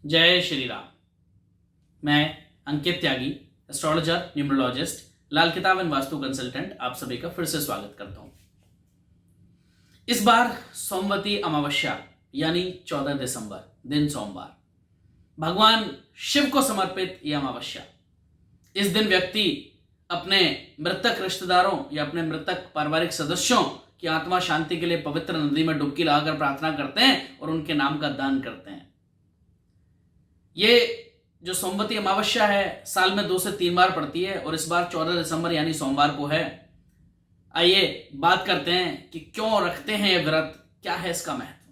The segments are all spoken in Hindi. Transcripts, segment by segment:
जय श्री राम। मैं अंकित त्यागी, एस्ट्रोलॉजर, न्यूमरोलॉजिस्ट, लाल किताब एंड वास्तु कंसल्टेंट, आप सभी का फिर से स्वागत करता हूं। इस बार सोमवती अमावस्या यानी 14 दिसंबर दिन सोमवार, भगवान शिव को समर्पित यह अमावस्या। इस दिन व्यक्ति अपने मृतक रिश्तेदारों या अपने मृतक पारिवारिक सदस्यों की आत्मा शांति के लिए पवित्र नदी में डुबकी लगाकर प्रार्थना करते हैं और उनके नाम का दान करते हैं। ये जो सोमवती अमावस्या है साल में 2 से 3 बार पड़ती है और इस बार 14 दिसंबर यानी सोमवार को है। आइए बात करते हैं कि क्यों रखते हैं ये व्रत, क्या है इसका महत्व।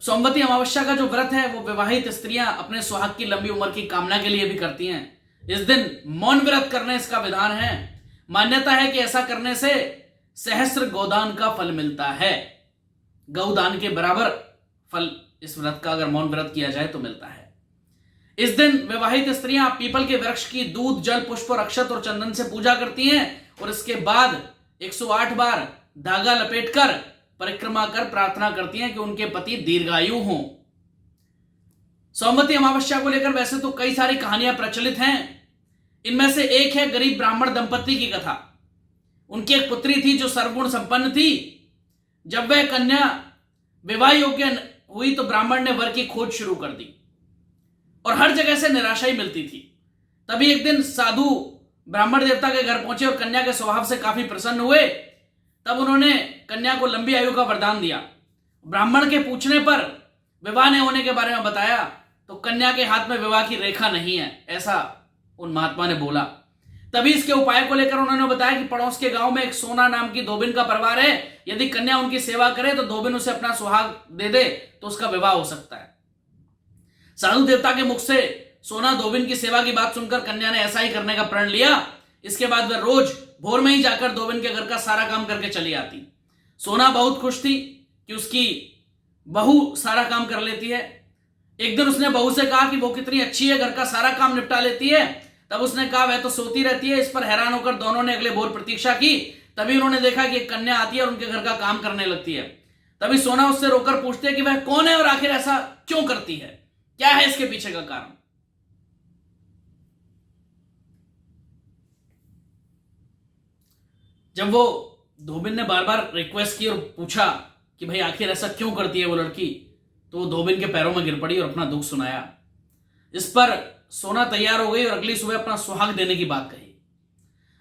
सोमवती अमावस्या का जो व्रत है वो विवाहित स्त्रियां अपने सुहाग की लंबी उम्र की कामना के लिए भी करती हैं। इस दिन मौन व्रत करने इसका विधान है। मान्यता है कि ऐसा करने से सहस्त्र गोदान का फल मिलता है। गौदान के बराबर फल इस व्रत का अगर मौन व्रत किया जाए तो मिलता है। इस दिन विवाहित स्त्रियां पीपल के वृक्ष की दूध, जल, पुष्प, अक्षत और चंदन से पूजा करती हैं और इसके बाद 108 बार धागा लपेटकर परिक्रमा कर प्रार्थना करती हैं कि उनके पति दीर्घायु हों। सोमवती अमावस्या को लेकर वैसे तो कई सारी कहानियां प्रचलित हैं। इनमें से एक है गरीब ब्राह्मण दंपत्ति की कथा। उनकी एक पुत्री थी जो सर्वगुण संपन्न थी। जब वह कन्या विवाह योग्य हुई तो ब्राह्मण ने वर की खोज शुरू कर दी और हर जगह से निराशा ही मिलती थी। तभी एक दिन साधु ब्राह्मण देवता के घर पहुंचे और कन्या के स्वभाव से काफी प्रसन्न हुए। तब उन्होंने कन्या को लंबी आयु का वरदान दिया। ब्राह्मण के पूछने पर विवाह नहीं होने के बारे में बताया तो कन्या के हाथ में विवाह की रेखा नहीं है, ऐसा उन महात्मा ने बोला। तभी इसके उपाय को लेकर उन्होंने बताया कि पड़ोस के गांव में एक सोना नाम की धोबिन का परिवार है। यदि कन्या उनकी सेवा करे तो धोबिन उसे अपना सुहाग दे दे तो उसका विवाह हो सकता है। साधु देवता के मुख से सोना धोबिन की सेवा की बात सुनकर कन्या ने ऐसा ही करने का प्रण लिया। इसके बाद वह रोज भोर में ही जाकर धोबिन के घर का सारा काम करके चली आती। सोना बहुत खुश थी कि उसकी बहू सारा काम कर लेती है। एक दिन उसने बहू से कहा कि वो कितनी अच्छी है, घर का सारा काम निपटा लेती है। तब उसने कहा वह तो सोती रहती है। इस पर हैरान होकर दोनों ने अगले भोर प्रतीक्षा की। तभी उन्होंने देखा कि एक कन्या आती है और उनके घर का काम करने लगती है। तभी सोना उससे रोकर पूछते है कि वह कौन है और आखिर ऐसा क्यों करती है, क्या है इसके पीछे का कारण। जब वो धोबिन ने बार बार रिक्वेस्ट की और पूछा कि भाई आखिर ऐसा क्यों करती है वो लड़की, तो वो धोबिन के पैरों में गिर पड़ी और अपना दुख सुनाया। इस पर सोना तैयार हो गई और अगली सुबह अपना सुहाग देने की बात कही।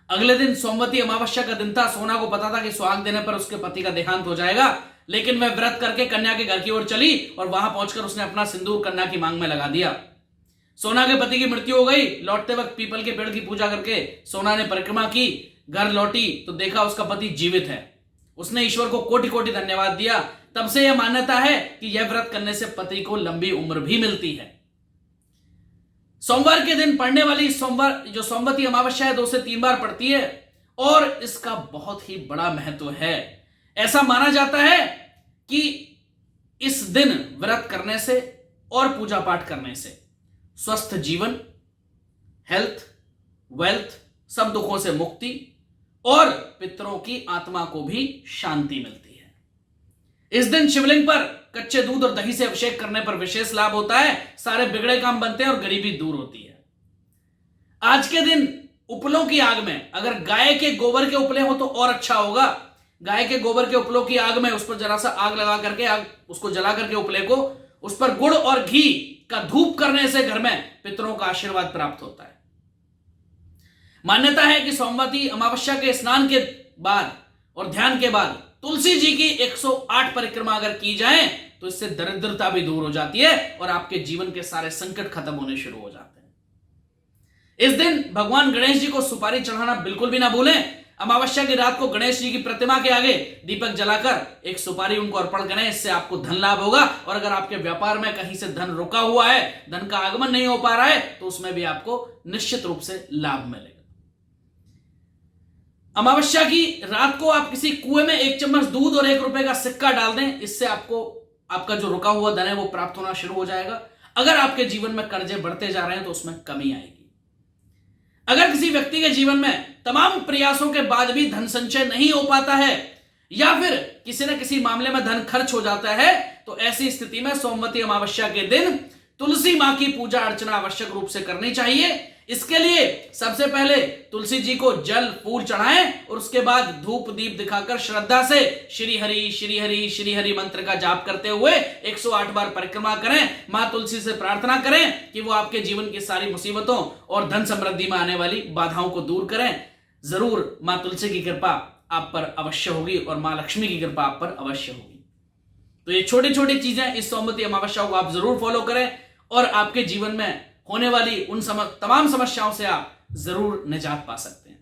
अगले दिन सोमवती अमावस्या का दिन था। सोना को पता था कि सुहाग देने पर उसके पति का देहांत हो जाएगा, लेकिन वह व्रत करके कन्या के घर की ओर चली और वहां पहुंचकर उसने अपना सिंदूर कन्या की मांग में लगा दिया। सोना के पति की मृत्यु हो गई। लौटते वक्त पीपल के पेड़ की पूजा करके सोना ने परिक्रमा की। घर लौटी तो देखा उसका पति जीवित है। उसने ईश्वर को कोटि कोटि धन्यवाद दिया। तब से यह मान्यता है कि यह व्रत करने से पति को लंबी उम्र भी मिलती है। सोमवार के दिन पड़ने वाली जो सोमवती अमावस्या है 2 से 3 बार पड़ती है और इसका बहुत ही बड़ा महत्व है। ऐसा माना जाता है कि इस दिन व्रत करने से और पूजा पाठ करने से स्वस्थ जीवन, हेल्थ, वेल्थ, सब दुखों से मुक्ति और पितरों की आत्मा को भी शांति मिलती है। इस दिन शिवलिंग पर कच्चे दूध और दही से अभिषेक करने पर विशेष लाभ होता है। सारे बिगड़े काम बनते हैं और गरीबी दूर होती है। आज के दिन उपलों की आग में अगर गाय के गोबर के उपले हो तो और अच्छा होगा। गाय के गोबर के उपलों की आग में उस पर जरा सा आग लगा करके उसको जला करके उपले को उस पर गुड़ और घी का धूप करने से घर में पितरों का आशीर्वाद प्राप्त होता है। मान्यता है कि सोमवती अमावस्या के स्नान के बाद और ध्यान के बाद तुलसी जी की 108 परिक्रमा अगर की जाए तो इससे दरिद्रता भी दूर हो जाती है और आपके जीवन के सारे संकट खत्म होने शुरू हो जाते हैं। इस दिन भगवान गणेश जी को सुपारी चढ़ाना बिल्कुल भी ना भूलें। अमावस्या की रात को गणेश जी की प्रतिमा के आगे दीपक जलाकर एक सुपारी उनको अर्पण करें। इससे आपको धन लाभ होगा और अगर आपके व्यापार में कहीं से धन रुका हुआ है, धन का आगमन नहीं हो पा रहा है, तो उसमें भी आपको निश्चित रूप से लाभ मिलेगा। अमावस्या की रात को आप किसी कुएं में 1 चम्मच दूध और 1 रुपए का सिक्का डाल दें। इससे आपको आपका जो रुका हुआ धन है वो प्राप्त होना शुरू हो जाएगा। अगर आपके जीवन में कर्जे बढ़ते जा रहे हैं तो उसमें कमी आएगी। अगर किसी व्यक्ति के जीवन में तमाम प्रयासों के बाद भी धन संचय नहीं हो पाता है या फिर किसी न किसी मामले में धन खर्च हो जाता है, तो ऐसी स्थिति में सोमवती अमावस्या के दिन तुलसी मां की पूजा अर्चना आवश्यक रूप से करनी चाहिए। इसके लिए सबसे पहले तुलसी जी को जल फूल चढ़ाएं और उसके बाद धूप दीप दिखाकर श्रद्धा से श्री हरि श्री हरि श्री हरि मंत्र का जाप करते हुए 108 बार परिक्रमा करें। मां तुलसी से प्रार्थना करें कि वो आपके जीवन की सारी मुसीबतों और धन समृद्धि में आने वाली बाधाओं को दूर करें। जरूर मां तुलसी की कृपा आप पर अवश्य होगी और मां लक्ष्मी की कृपा आप पर अवश्य होगी। तो ये छोटी छोटी चीजें इस सोमवती अमावस्या को आप जरूर फॉलो करें और आपके जीवन में होने वाली उन तमाम समस्याओं से आप जरूर निजात पा सकते हैं।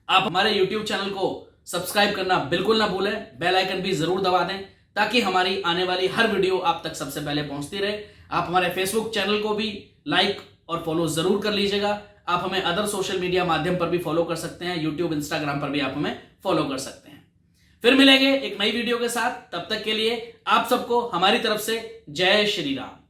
आप हमारे YouTube चैनल को सब्सक्राइब करना बिल्कुल ना भूलें, बेल आइकन भी जरूर दबा दें ताकि हमारी आने वाली हर वीडियो आप तक सबसे पहले पहुंचती रहे। आप हमारे फेसबुक चैनल को भी लाइक और फॉलो जरूर कर लीजिएगा। आप हमें अदर सोशल मीडिया माध्यम पर भी फॉलो कर सकते हैं, यूट्यूब इंस्टाग्राम पर भी आप हमें फॉलो कर सकते हैं। फिर मिलेंगे एक नई वीडियो के साथ, तब तक के लिए आप सबको हमारी तरफ से जय श्री राम।